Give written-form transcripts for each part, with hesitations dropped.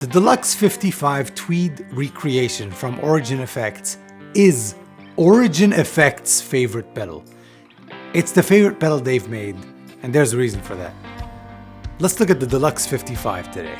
The Deluxe 55 Tweed recreation from Origin Effects is Origin Effects' favorite pedal. It's the favorite pedal they've made, and there's a reason for that. Let's look at the Deluxe 55 today.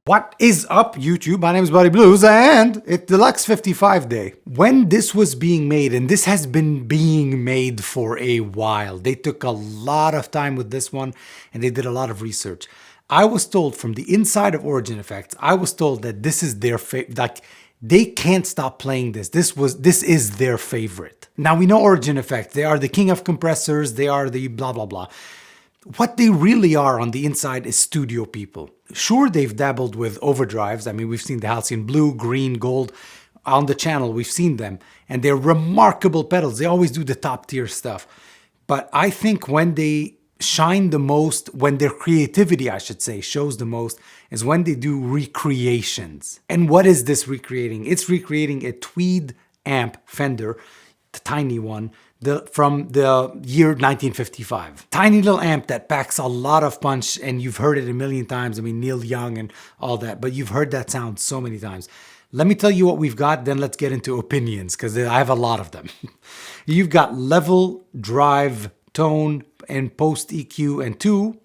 What is up, YouTube? My name is Buddy Blues, and it's Deluxe 55 Day. When this was being made, and this has been being made for a while, they took a lot of time with this one, and they did a lot of research. I was told from the inside of Origin Effects, I was told that this is their favorite. Like, they can't stop playing this. This is their favorite. Now, we know Origin Effects. They are the king of compressors. They are the blah, blah, blah. What they really are on the inside is studio people. Sure, they've dabbled with overdrives. I mean, we've seen the Halcyon Blue, Green, Gold on the channel. We've seen them. And they're remarkable pedals. They always do the top tier stuff. But I think when they shine the most, when their creativity, I should say, shows the most, is when they do recreations. And what is this recreating? It's recreating a Tweed amp Fender, the tiny one, from the year 1955. Tiny little amp that packs a lot of punch, and you've heard it a million times. I mean, Neil Young and all that, but you've heard that sound so many times. Let me tell you what we've got, then let's get into opinions, because I have a lot of them. You've got level, drive, tone, and post EQ, and two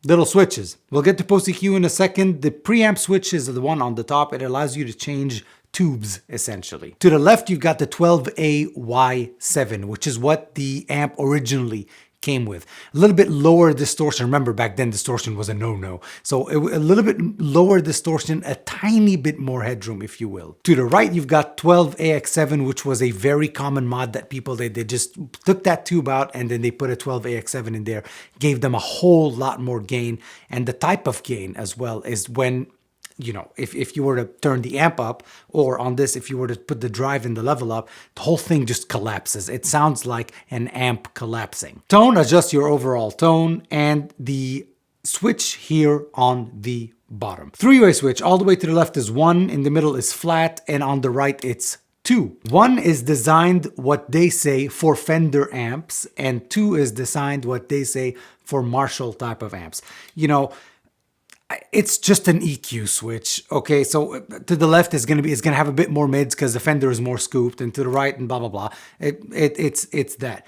little switches. We'll get to post EQ in a second. The preamp switch is the one on the top. It allows you to change tubes, essentially. To the left, you've got the 12A Y7, which is what the amp originally came with. A little bit lower distortion. Remember, back then distortion was a no-no. So a little bit lower distortion, a tiny bit more headroom, if you will. To the right, you've got 12AX7, which was a very common mod that people, they just took that tube out and then they put a 12AX7 in there, gave them a whole lot more gain. And the type of gain as well is when, you know, if you were to turn the amp up, or on this, if you were to put the drive in the level up, the whole thing just collapses. It sounds like an amp collapsing. Tone adjusts your overall tone, and the switch here on the bottom. Three-way switch. All the way to the left is 1, in the middle is flat, and on the right it's 2. 1 is designed, what they say, for Fender amps, and 2 is designed, what they say, for Marshall type of amps. You know, it's just an EQ switch, okay? So to the left is gonna have a bit more mids because the Fender is more scooped, and to the right and blah blah blah. It's that.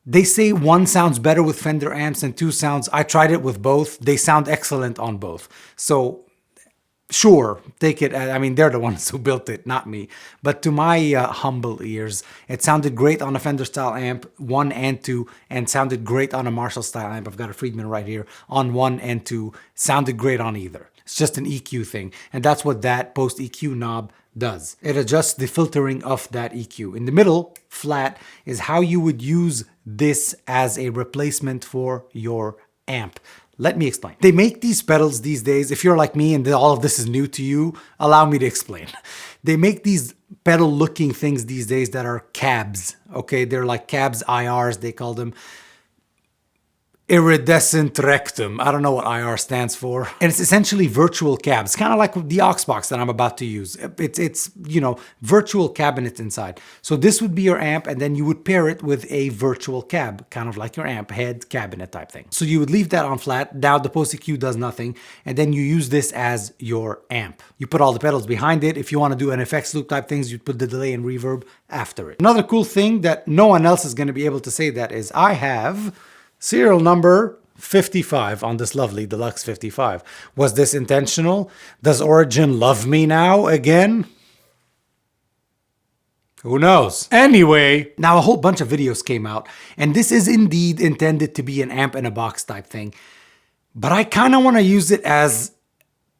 They say 1 sounds better with Fender amps and 2 sounds. I tried it with both. They sound excellent on both. So sure, take it. I mean, they're the ones who built it, not me. But to my humble ears, it sounded great on a Fender style amp, 1 and 2, and sounded great on a Marshall style amp. I've got a Friedman right here on 1 and 2. Sounded great on either. It's just an EQ thing. And that's what that post EQ knob does. It adjusts the filtering of that EQ. In the middle, flat, is how you would use this as a replacement for your amp. Let me explain. They make these pedals these days. If you're like me and all of this is new to you, allow me to explain. They make these pedal looking things these days that are cabs. Okay, they're like cabs, IRs, they call them. Iridescent rectum. I don't know what IR stands for. And it's essentially virtual cabs, kind of like the aux box that I'm about to use. It's you know, virtual cabinets inside. So this would be your amp, and then you would pair it with a virtual cab, kind of like your amp head cabinet type thing. So you would leave that on flat. Now the post EQ does nothing, and then you use this as your amp. You put all the pedals behind it. If you want to do an effects loop type things, you put the delay and reverb after it. Another cool thing that no one else is going to be able to say that is I have serial number 55 on this lovely Deluxe 55. Was this intentional? Does Origin love me now again? Who knows? Anyway, now a whole bunch of videos came out, and this is indeed intended to be an amp in a box type thing. But I kind of want to use it as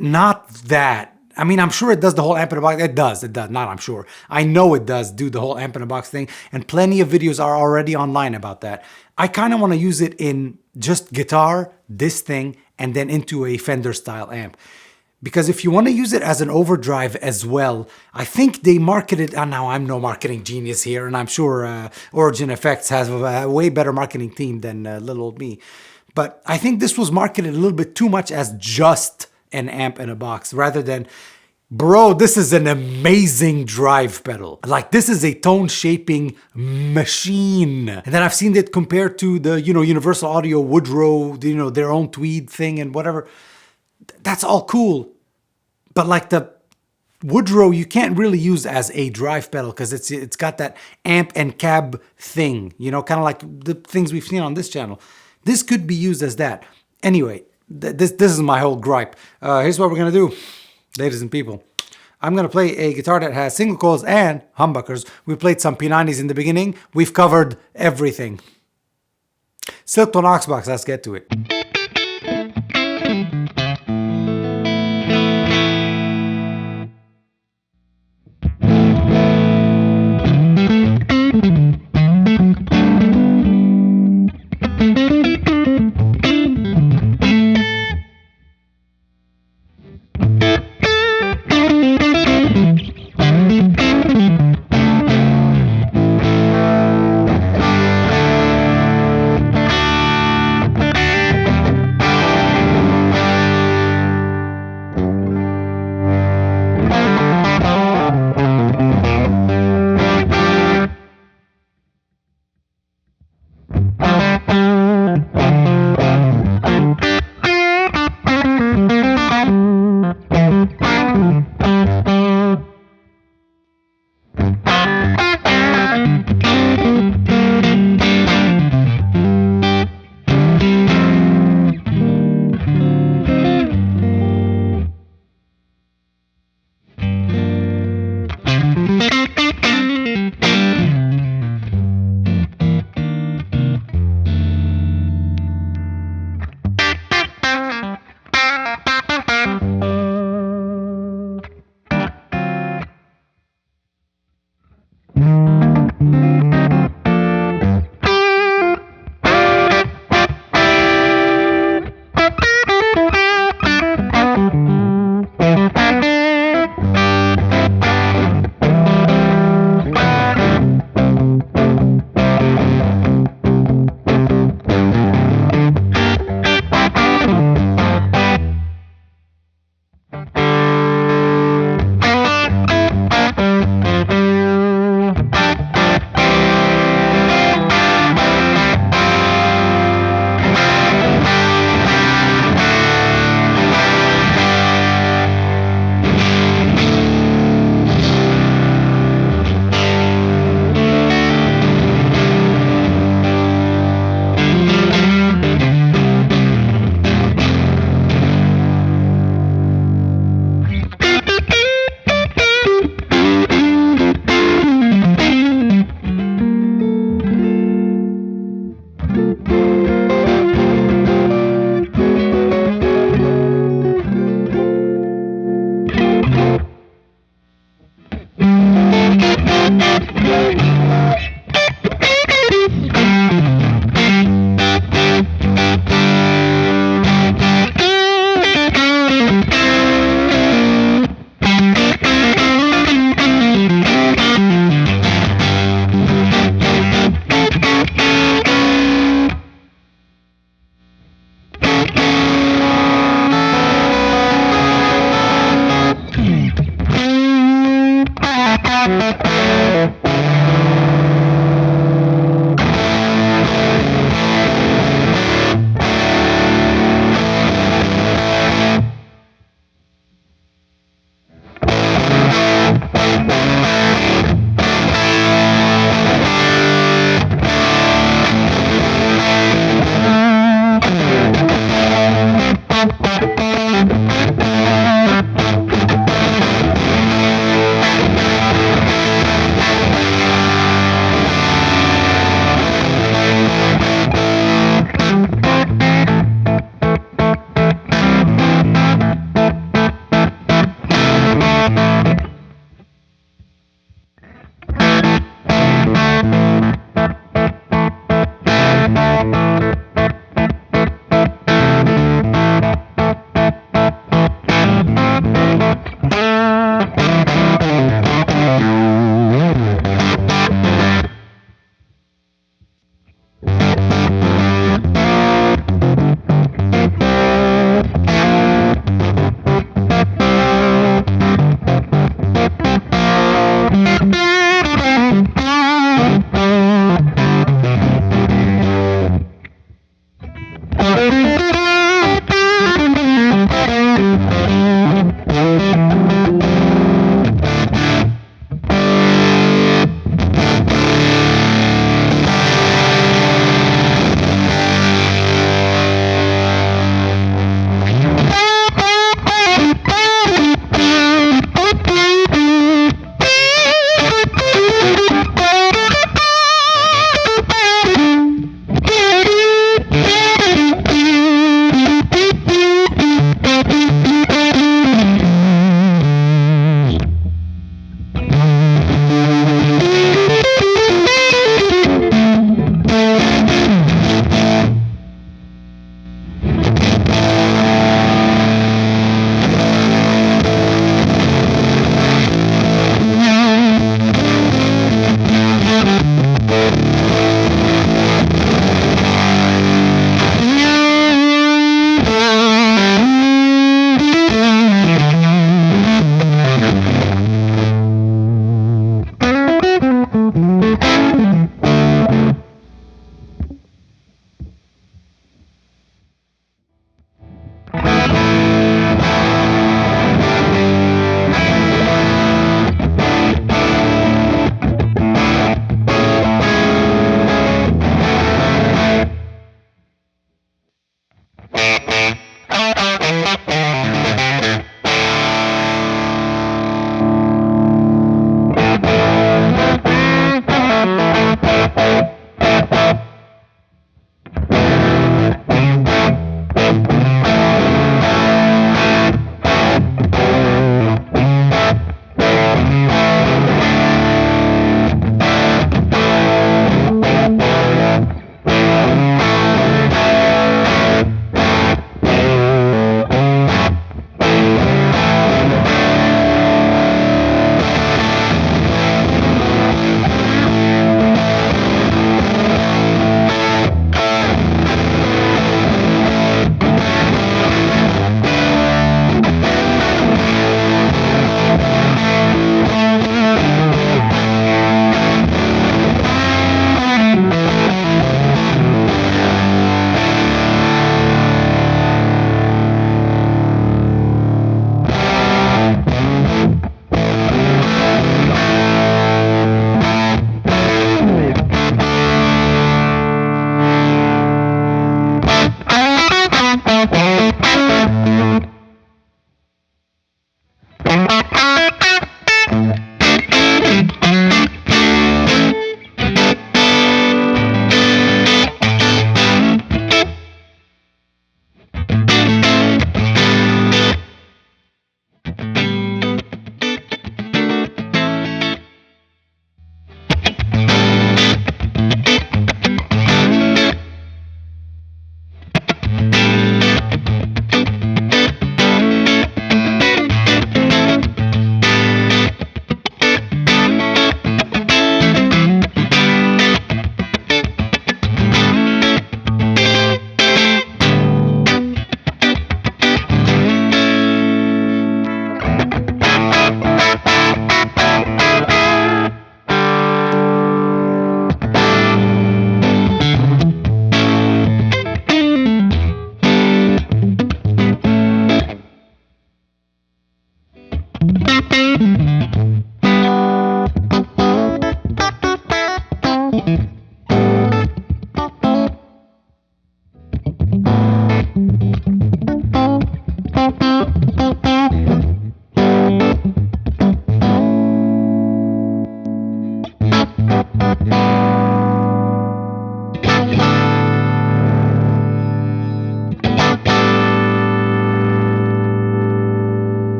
not that. I mean, I'm sure it does the whole amp in a box. It does, not I'm sure. I know it does do the whole amp in a box thing, and plenty of videos are already online about that. I kind of want to use it in just guitar, this thing, and then into a Fender style amp. Because if you want to use it as an overdrive as well, I think they marketed, and now I'm no marketing genius here, and I'm sure Origin Effects has a way better marketing team than little old me. But I think this was marketed a little bit too much as just an amp in a box, rather than, bro, this is an amazing drive pedal. Like, this is a tone shaping machine. And then I've seen it compared to the, you know, Universal Audio Woodrow, you know, their own Tweed thing and whatever. That's all cool. But like the Woodrow, you can't really use as a drive pedal because it's got that amp and cab thing, you know, kind of like the things we've seen on this channel. This could be used as that. Anyway, this is my whole gripe. Here's what we're gonna do, ladies and people. I'm gonna play a guitar that has single coils and humbuckers. We played some P90s in the beginning. We've covered everything. Silktone aux box, let's get to it.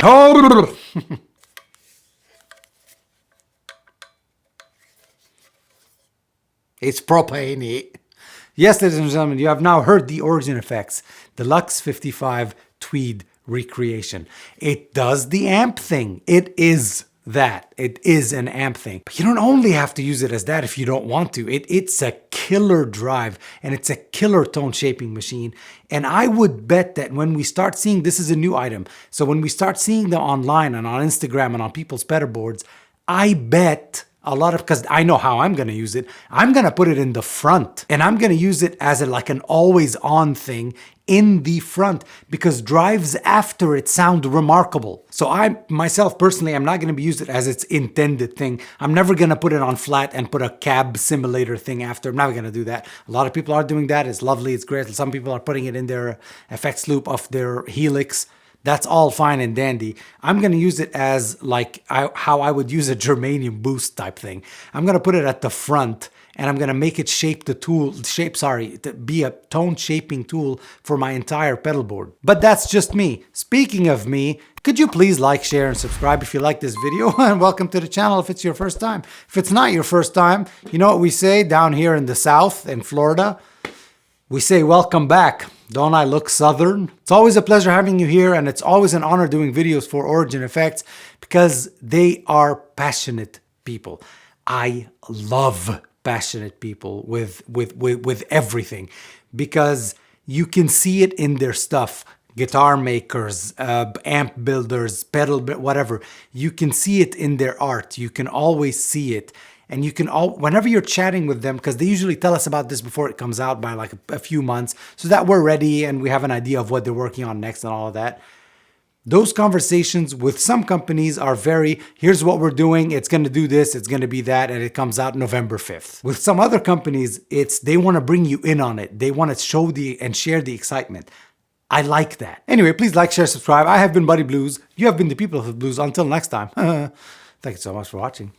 Oh! It's propane. Yes, ladies and gentlemen, you have now heard the Origin Effects Deluxe 55 Tweed recreation. It does the amp thing. It is that. It is an amp thing. But you don't only have to use it as that if you don't want to. It's a killer drive and it's a killer tone shaping machine. And I would bet that when we start seeing, this is a new item, so when we start seeing them online and on Instagram and on people's pedal boards, I bet a lot of, because I know how I'm going to use it. I'm going to put it in the front and I'm going to use it as like an always on thing in the front because drives after it sound remarkable. So I myself personally, I'm not going to be using it as its intended thing. I'm never going to put it on flat and put a cab simulator thing after. I'm never going to do that. A lot of people are doing that. It's lovely. It's great. Some people are putting it in their effects loop of their Helix. That's all fine and dandy. I'm going to use it as like how I would use a germanium boost type thing. I'm going to put it at the front and I'm going to make it to be a tone shaping tool for my entire pedal board. But that's just me. Speaking of me, could you please like, share, and subscribe if you like this video? And welcome to the channel if it's your first time. If it's not your first time, you know what we say down here in the South, in Florida? We say welcome back. Don't I look Southern? It's always a pleasure having you here, and it's always an honor doing videos for Origin Effects because they are passionate people. I love passionate people with everything because you can see it in their stuff. Guitar makers, amp builders, pedal, whatever. You can see it in their art. You can always see it. And you can whenever you're chatting with them, because they usually tell us about this before it comes out by like a few months, so that we're ready and we have an idea of what they're working on next and all of that. Those conversations with some companies are very, here's what we're doing, it's going to do this, it's going to be that, and it comes out November 5th. With some other companies, they want to bring you in on it. They want to show and share the excitement. I like that. Anyway, please like, share, subscribe. I have been Buddy Blues. You have been the people of the blues. Until next time. Thank you so much for watching.